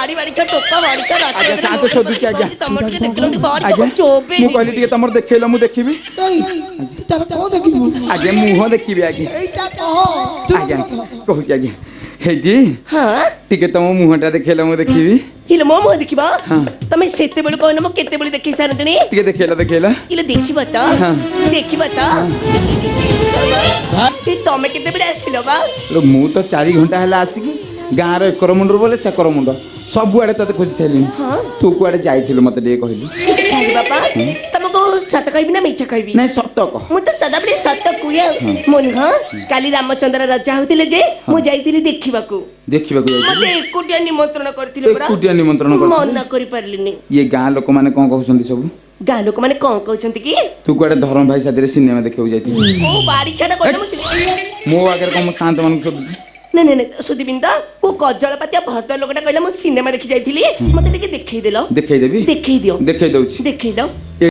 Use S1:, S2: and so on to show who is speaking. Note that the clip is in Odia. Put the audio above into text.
S1: ମାରି ମାରିକା ଟୋକା ମାରିକା
S2: ଆଜ୍ଞା ସାତ ଶୋଧୁଛି ଆଜ୍ଞା
S1: ତମର ଟିକେ ଦେଖିଲନ୍ତି ବଡ
S2: ଆଜ୍ଞା
S1: ଚୋବେ
S2: ମୁଁ କହିଲି ଟିକେ ତମର ଦେଖେଇଲ ମୁଁ ଦେଖିବି
S3: ତାର କଣ ଦେଖିବୁ
S2: ଆଜ୍ଞା ମୁହଁ ଦେଖିବି ଆଜ୍ଞା
S3: ଏଇଟା କହ
S2: ଆଜ୍ଞା କହୁଛି ଆଜ୍ଞା ହେଇଟି
S1: ହଁ
S2: ଟିକେ ତମ ମୁହଁଟା ଦେଖେଇଲ ମୁଁ ଦେଖିବି
S1: ଇଲେ ମୋ ମୁହଁ ଦେଖିବ
S2: ହଁ।
S1: ତମେ ସେତେବେଳେ କହିନ ମୁଁ କେତେବେଳେ ଦେଖେଇ ସାରନ୍ତଣି
S2: ଟିକେ ଦେଖେଇଲ
S1: ଇଲେ ଦେଖିବ ତ
S2: ହଁ।
S1: ଦେଖିବ ତ ତମେ କେତେବେଳେ ଆସିଲ ବା
S2: ମୁଁ ତ 4 ଘଣ୍ଟା ହେଲା ଆସିକି ଗାଁର ଏକର ମୁଣ୍ଡରୁ ବୋଲେ ସେକର ମୁଣ୍ଡ ସବୁଆଡେ ତତେ ଖୋଜି ସାରିଲିଣି
S1: ହଁ।
S2: ତୁ କୁଆଡେ ଯାଇଥିଲୁ ମତେ ଟିକେ କହିଲୁ
S1: କହିଲି ବାପା ତମକୁ ସତ କହିବି ନା ମିଛ କହିବି
S2: ନାଇଁ ସତ କହ
S1: ମୁଁ ତ ସଦାବେଳେ ସତ କୁହେ ମୋ ନୁହଁ କାଲି ରାମଚନ୍ଦ୍ର ରଜା ହଉଥିଲେ ଯେ ମୁଁ ଯାଇଥିଲି ଦେଖିବାକୁ
S2: ଦେଖିବାକୁ
S1: ମତେ
S2: ଯାଇଥିଲି
S1: ଏକୁଟିଆ ନିମନ୍ତ୍ରଣ କରିଥିଲେ ପରା
S2: ଏକୁଟିଆ ନିମନ୍ତ୍ରଣ କରିଥିଲେ
S1: ମନା କରିପାରିଲିନି
S2: ଇଏ ଗାଁ ଲୋକମାନେ କଣ କହୁଛନ୍ତି ସବୁ
S1: ଗାଁ ଲୋକମାନେ କଣ କହୁଛନ୍ତି କି
S2: ତୁ କୁଆଡେ ଧରମ ଭାଇ ସାଥିରେ ସିନେମା ଦେଖିବାକୁ ଯାଇଥିଲୁ
S1: ଓ ବାଡ଼ି ଛାଡ କହିଲେ ମୁଁ
S2: ମୋ ଆଗରେ କଣ ମୁଁ ଶାନ୍ତ ମାନଙ୍କୁ ଶୋଧୁଛି
S1: ନାଇଁ ନାଇଁ ନାଇଁ ସୁଦିବିନ ତ ଓ କଜଳପାତିଆ ଭଦ୍ର ଲୋକଟା କହିଲା ମୁଁ ସିନେମା ଦେଖି ଯାଇଥିଲି ମତେ ଟିକେ ଦେଖେଇଦେଲ
S2: ଦେଖେଇଦେବି
S1: ଦେଖେଇ ଦିଅ
S2: ଦେଖେଇ ଦଉଛି
S1: ଦେଖେଇ ଦଉ